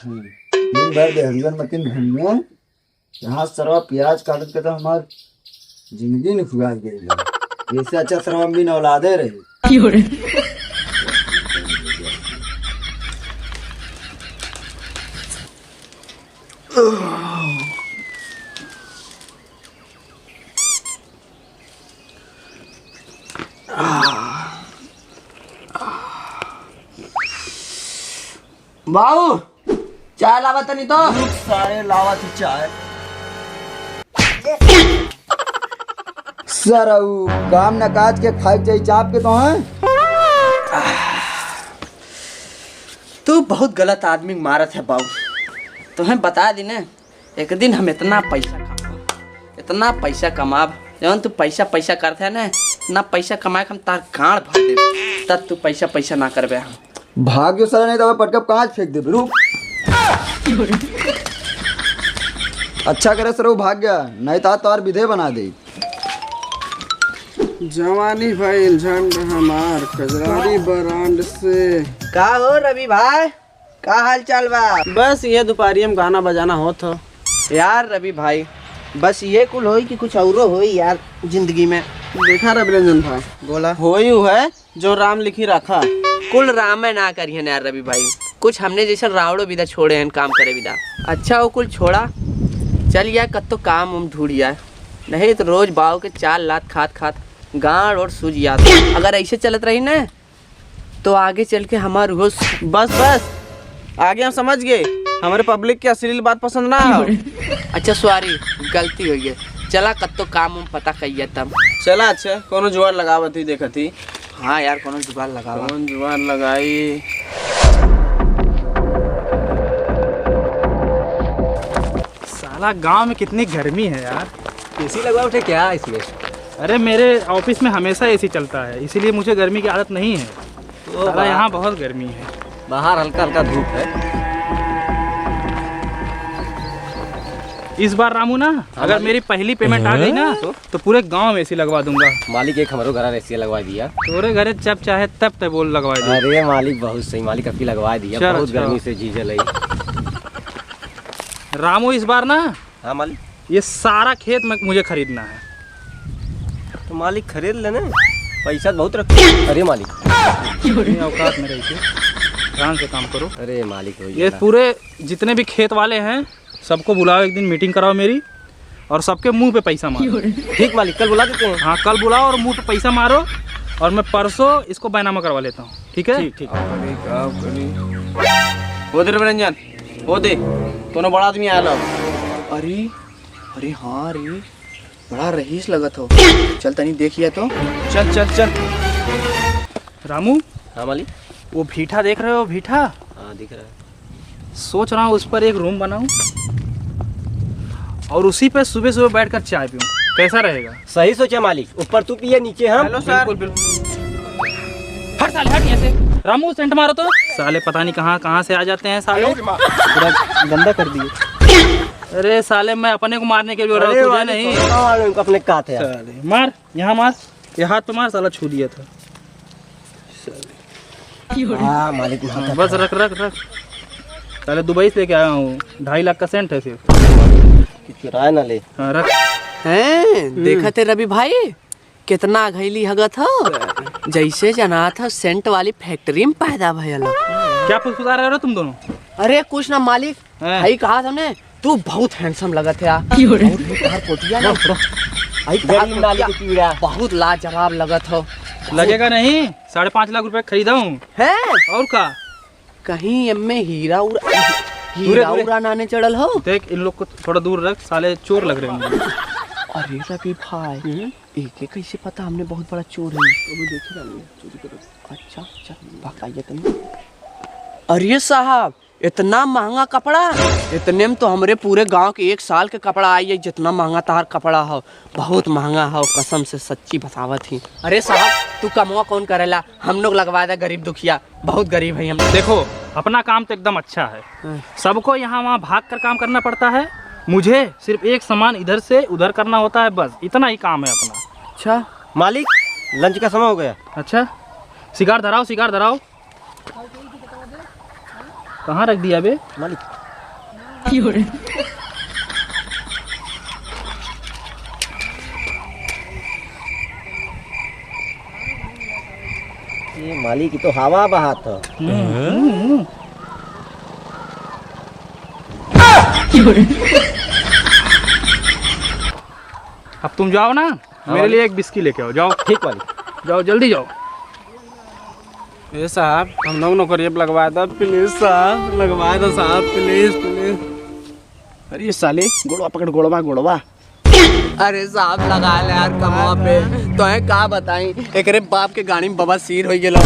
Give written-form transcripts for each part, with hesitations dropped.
दिन भर बेहंगन मतीन घूमिए यहाँ सरवा प्याज काटत के तो हमार जिंदगी ने खुआ गई। इससे अच्छा सरवा भी न औलादे रही। बाबू चाय लावा तनी तो सारे लावा थी चाय। सर काम न काज के खाई चाहिए चाप के तो हैं। तू बहुत गलत आदमी मारत है बाबू। तुम्हें बता दी ना एक दिन हम इतना पैसा कमाब जब तू पैसा पैसा करते है ना पैसा कमाए हम तार गाड़ भर दे तब तू पैसा ना करबे। भाग्य सर नहीं तो पटकप कांच फेंक दे रुक। अच्छा करे सर वो भाग गया नहीं तो तार विधे बना दे। जवानी भइल झंड हमार कजरारी ब्रांड से। का हो रवि भाई का हाल चाल बा? बस ये दोपहरी में गाना बजाना होत हो यार रवि भाई बस ये कुल होई कि कुछ और होई यार जिंदगी में। देखा रविरंजन भाई बोला होई है जो राम लिखी रखा। कुल राम ना करिए यार रवि भाई कुछ हमने जैसा रावड़ो विदा छोड़े हैं काम करे विदा। अच्छा वो कुल छोड़ा चल यार कत तो काम उम ढूंढ यार नहीं तो रोज बाव के 4 लात खात गाड़ और सूझ याद। अगर ऐसे चलत रही ना तो आगे चल के हमार होश बस आगे हम समझ गए हमारे पब्लिक की अश्लील बात पसंद ना हो। अच्छा सॉरी गलती हो गई चला कत तो काम उम पता कहिए तब चला अच्छा कोनो जुगाड़ लगावत ही देखत ही। हाँ यार कोनो जुगाड़ लगावा। कौन जुगाड़ लगाई? साला गांव में कितनी गर्मी है यार। एसी लगवा उठे क्या इसमें? अरे मेरे ऑफिस में हमेशा एसी चलता है इसीलिए मुझे गर्मी की आदत नहीं है। साला यहाँ बहुत गर्मी है। बाहर हल्का हल्का धूप है। इस बार रामू ना अगर मेरी पहली पेमेंट आ गई ना तो पूरे गांव में एसी लगवा दूंगा। मालिक एक हमारो घर एसी लगवा दिया। तोरे घरे जब चाहे तब तक बोल लगवा दे। अरे मालिक बहुत सही मालिक अभी लगवा दिया। चलो, बहुत चलो। गर्मी से जी जलाई। रामू इस बार ना हाँ मालिक ये सारा खेत मुझे खरीदना है। तो मालिक खरीद लेना पैसा बहुत रखते। अरे मालिक अपनी औकात में रह के ध्यान से काम करो। अरे मालिक हो ये पूरे जितने भी खेत वाले हैं सबको बुलाओ एक दिन मीटिंग कराओ मेरी और सबके मुंह पे पैसा मारो। ठीक मालिक कल बुला देते हैं। हाँ कल बुलाओ और मुंह पे पैसा मारो और मैं परसों इसको बैनामा करवा लेता हूँ। ठीक है ठीक हो दे रविरंजन हो दे दोनों बड़ा आदमी आया लोग। अरे हाँ रे बड़ा रईस लगत हो। चल तनी देखिए तो चल चल चल। रामू हाँ मालिक वो भीठा देख रहे हो भीठा? हाँ दिख रहा है। सोच रहा हूँ उस पर एक रूम बनाऊं और उसी पे सुबह सुबह बैठकर चाय पीऊं। कैसा रहेगा? सही सोचा मालिक ऊपर तू पिए नीचे हम। Hello sir. बिल्कुल हट साले हट यहाँ से। रामू सेंट मारो तो साले पता नहीं कहाँ से आ जाते हैं साले। पूरा गंदा कर दिए। अरे साले मैं अपने को मारने के लिए बोल रहा हूँ तुझे नहीं। अपने का थे साले मार यहाँ मार ये हाथ पे मार साला छू दिया था। हाँ मालिक बस रख रख रख। साले दुबई से लेके आया हूँ 2.5 लाख का सेंट है सिर्फ। किराया ना ले। हाँ रख। हैं देखा थे रवि भाई कितना घैली हगत हो जैसे जना था सेंट वाली फैक्ट्री में पैदा भयल। क्या फुसफुसा रहे हो तुम दोनों? अरे कुछ ना मालिक हैं? भाई कहा था हमने तू बहुत हैंडसम लगत है बहुत लाजवाब लगत हो। लगेगा नहीं 5.5 लाख रुपए खरीदा हूँ। है और का कहीं एम्मे हीरा उरा नाने चढ़ल हो। देख इन लोग को थोड़ा दूर रख साले चोर लग रहे हैं मुझे। अरे रवि भाई एक कैसे पता हमने बहुत बड़ा चोर है। अच्छा चल भगाइए तुम। अरे साहब इतना महंगा कपड़ा इतने में तो हमरे पूरे गांव के 1 साल के कपड़ा आई है। जितना महंगा तार कपड़ा हो बहुत महंगा हो कसम से सच्ची बतावत ही। अरे साहब तू कमवा कौन करेला हम लोग लगवा दे गरीब दुखिया बहुत गरीब है हम। देखो अपना काम तो एकदम अच्छा है। सबको यहाँ वहाँ भाग कर काम करना पड़ता है। मुझे सिर्फ एक सामान इधर से उधर करना होता है बस इतना ही काम है अपना। अच्छा मालिक लंच का समय हो गया। अच्छा सिगार धराओ सिगार धराओ। कहाँ रख दिया बे? ये मालिक की तो हवा बहात है। अब तुम जाओ ना, मेरे लिए एक बिस्की लेके आओ। जाओ, ठीक मालिक। जाओ जल्दी जाओ। ये साहब हम लोग नौकरी पे लगवाया था, प्लीज साहब लगवाया था साहब, प्लीज प्लीज। अरे ये साले गोड़वा पकड़, गोड़वा गोड़वा। अरे साहब लगा ले यार कमवा पे, तो है का बताई एकरे बाप के गाड़ी में बबा सिर हो गेलो।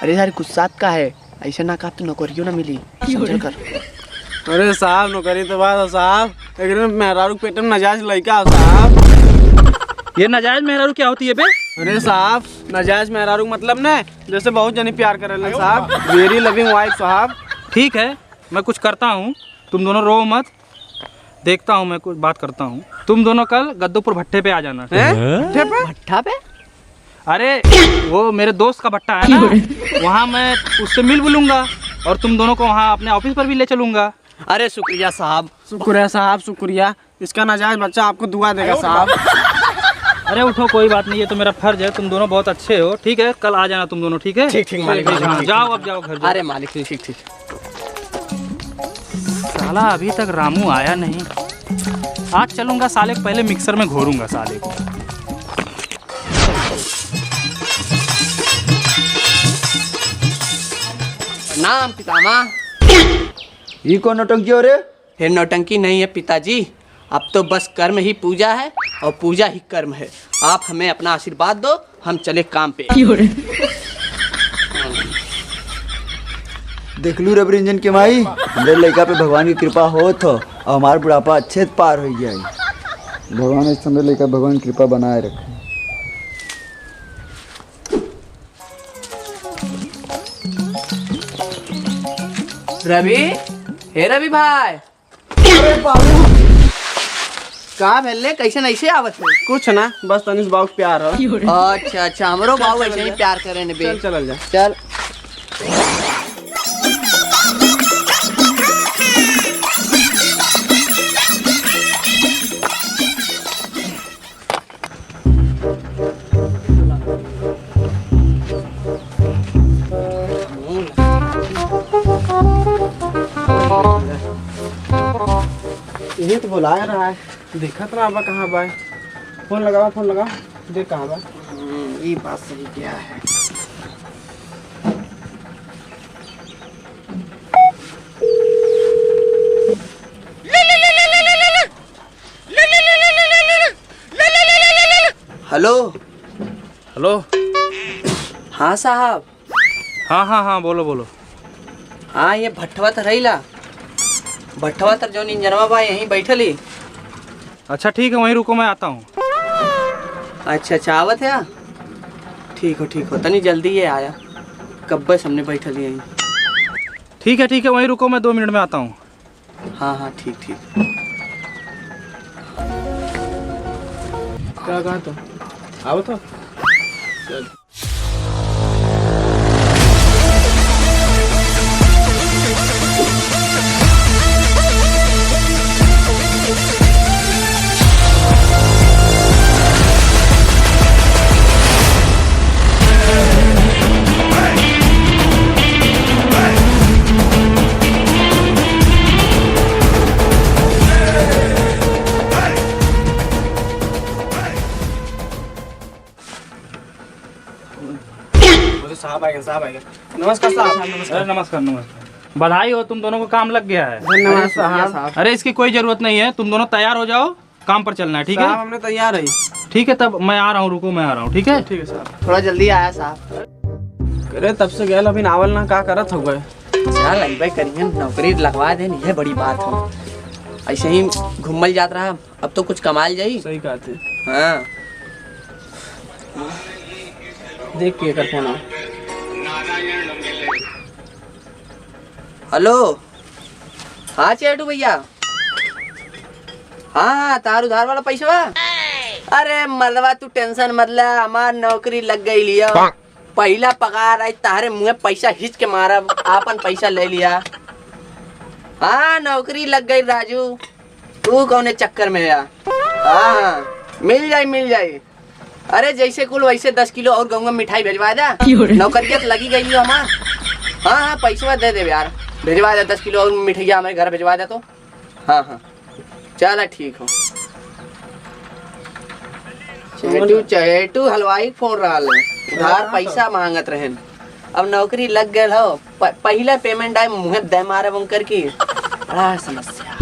अरे यार गुस्सा का है, ऐसे ना का तो नौकरियों ना मिली, समझ कर। अरे साहब नौकरी तो बात है साहब, लेकिन मेहरारू के पेट में नाजायज लड़का है साहब। ये नाजायज मेहरारू क्या होती है बे? अरे साहब नाजायज मेहरारू मतलब ना जैसे बहुत जने प्यार कर रहे साहब, वेरी लविंग वाइफ साहब। ठीक है, मैं कुछ करता हूँ, तुम दोनों रो मत, देखता हूँ मैं कुछ बात करता हूँ। तुम दोनों कल गद्दूपुर भट्टे पे आ जाना। भट्ठा पे? अरे वो मेरे दोस्त का भट्टा है ना, वहाँ मैं उससे मिल बुलूंगा और तुम दोनों को वहाँ अपने ऑफिस पर भी ले चलूंगा। अरे शुक्रिया साहब। शुक्रिया साहब शुक्रिया, इसका नाजायज बच्चा आपको दुआ देगा साहब। अरे उठो, कोई बात नहीं, ये तो मेरा फर्ज है, तुम दोनों बहुत अच्छे हो। ठीक है, कल आ जाना तुम दोनों, ठीक है? ठीक मालिक। हाँ, जाओ अब जाओ घर जाओ। अरे मालिक ठीक ठीक। साला अभी तक रामू आया नहीं, आज चलूंगा साले को पहले मिक्सर में घोरूंगा साले को। नाम पितामा। ये कौन नौटंकी हो रे? फिर नौटंकी नहीं है पिताजी, अब तो बस कर्म ही पूजा है और पूजा ही कर्म है। आप हमें अपना आशीर्वाद दो, हम चले काम पे। देख लू रबर इंजन के माई, मेरे लड़का पे भगवान की कृपा हो तो और हमारा बुढ़ापा अच्छे से पार हो गया है। भगवान इस समय लड़का भगवान की कृपा बनाए रखे। रवि, हे रवि भाई। अरे बाबू कहाँ भेले, कैसे ऐसे आवत है? कुछ ना, बस तनिष बाबू प्यार है। अच्छा अच्छा, हमरो बाबू ऐसे ही प्यार करे ने बे। चल जा। चल। यही तो बुलाया रहा है, देखा तो ना कहाँ बा। फोन लगावा, फोन लगा, देख कहाँ बा। ये बात सही क्या है। Hello hello. हाँ साहब। हाँ हाँ हाँ, बोलो बोलो। हाँ ये भट्टवा तर रहीला, भट्टवा तर जो इंजनवा बा यहीं बैठल ही। अच्छा ठीक है, वहीं रुको, मैं आता हूँ। अच्छा अच्छा आवत है। ठीक हो तनी जल्दी ये आया, कब्बे सामने बैठल यहीं। ठीक है, वहीं रुको, मैं 2 मिनट में आता हूँ। हाँ ठीक। क्या कहा तो आओ तो। साहब आएंगे। नमस्कार साहब। अरे नमस्कार। बधाई हो, तुम दोनों को काम लग गया है। धन्यवाद साहब। अरे इसकी कोई जरूरत नहीं है, तुम दोनों तैयार हो जाओ, काम पर चलना है। ठीक साहब है? हमने तैयार है। ठीक है, तब मैं आ रहा हूँ, रुको मैं आ रहा हूँ। ठीक है? ठीक है साहब। थोड़ा जल्दी आया साहब। अरे तब से गया अभी नावल ना का करत हो गए। चल अइबे करियन, नौकरी लगवा देन, यह बड़ी बात हो। ऐसे ही घूमल जात रहा, अब तो कुछ कमाल जाई। सही कहते। हाँ देख के कर फोन। हेलो। हाँ चेटू भैया। हाँ तार उधार वाला पैसा। अरे मलवा तू टेंशन मत ले, हमार नौकरी लग गई लिया। पहला पगार आई तारे मुँह पैसा हिच के मारा, आपन पैसा ले लिया। हाँ नौकरी लग गई राजू, तू कौन चक्कर में है? हाँ मिल जाए। अरे जैसे कुल वैसे 10 किलो और गंगा मिठाई भेजवा दे। नौकरियत लगी गई हो हमार। हाँ पैसा दे दे यार, भेजवा दे 10 किलो और मिठाइया हमारे घर भेजवा दे तो। हाँ चल ठीक हो। चहेटू हलवाई फोन रहा उधार पैसा मांगत रहे। अब नौकरी लग गए हो, पहले पेमेंट आए मुँह दे मारे बंकर की। बड़ा समस्या।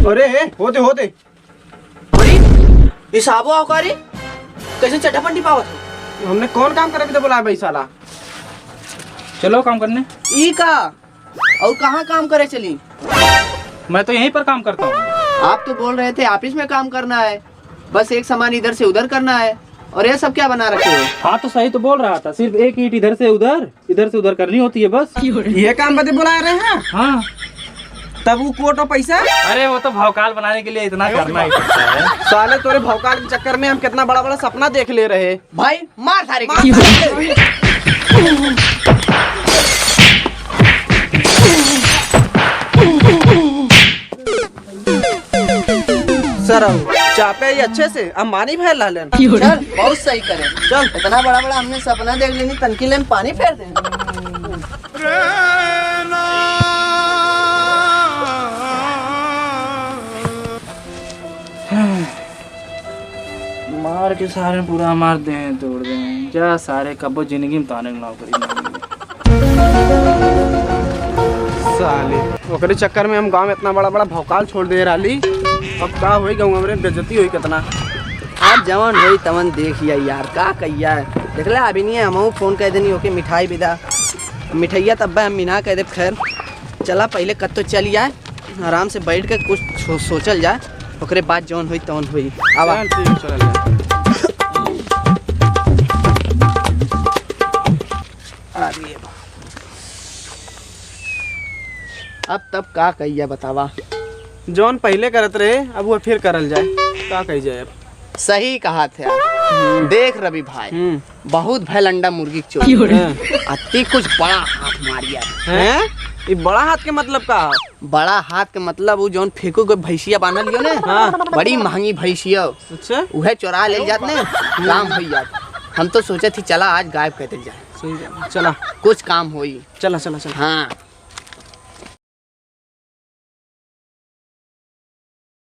अरे होते हिसाबो आवकारी कैसे चटापंडी पावत हो? हमने कौन काम करे तो बुलाया भाई साला। चलो काम करने। ई का और कहाँ काम करे चली? मैं तो यहीं पर काम करता हूँ। आप तो बोल रहे थे ऑफिस में काम करना है, बस एक सामान इधर से उधर करना है, और ये सब क्या बना रखे हो? हाँ तो सही तो बोल रहा था, सिर्फ एक ईंट इधर से उधर करनी होती है बस। ये काम बदे बुला रहे हैं? हाँ तब वो कोट और पैसा? अरे वो तो भौकाल बनाने के लिए इतना करना ही पड़ता है। साले तोरे भौकाल के चक्कर में हम कितना बड़ा बड़ा सपना देख ले रहे। भाई मार थारे सर चापे ये अच्छे से अब मानी फैल रहा लेन। चल बहुत सही करे। चल इतना बड़ा हमने सपना देख लेनी, तनकी लेन पानी फेर दे। मार के सारे पूरा मार दे तोड़ दे जा सारे कबो जिंदगी में ताने नौकरी। साले ओकरे चक्कर में हम गांव में इतना बड़ा बड़ा भौकाल छोड़ दे रही। अब का होई गाँव में बेइज्जती हुई कितना। आप जवान होई तवन देखिए यार का कहिया है। देख ले अभी नहीं है, हम फोन कह देनी ओके मिठाई विदा मिठाइया तब हम मिना कह दे। खैर चला पहले कद तो चल जाए, आराम से बैठ के कुछ सोचल जाए, ओकरे बाद जौन हुई तवन हुई। आवा अब तब का कहिया बतावा। जौन पहले करत रहे अब वो फिर करल जाए, का कही जाए। अब सही कहा थे आप। देख रवि भाई बहुत भैल अंडा मुर्गी की चोरी अति कुछ बड़ा हाथ मारिया हैं? ये बड़ा हाथ के मतलब का? बड़ा हाथ के मतलब वो जौन फेंको के भैंसिया बांधल लियो ने। हाँ। बड़ी महंगी भैंसिया। अच्छा उहे चोरा ले जात ने, काम हो जात। हम तो सोचे थी चला आज गायब कहते जाए, चला कुछ काम होई। चला चला चला। हाँ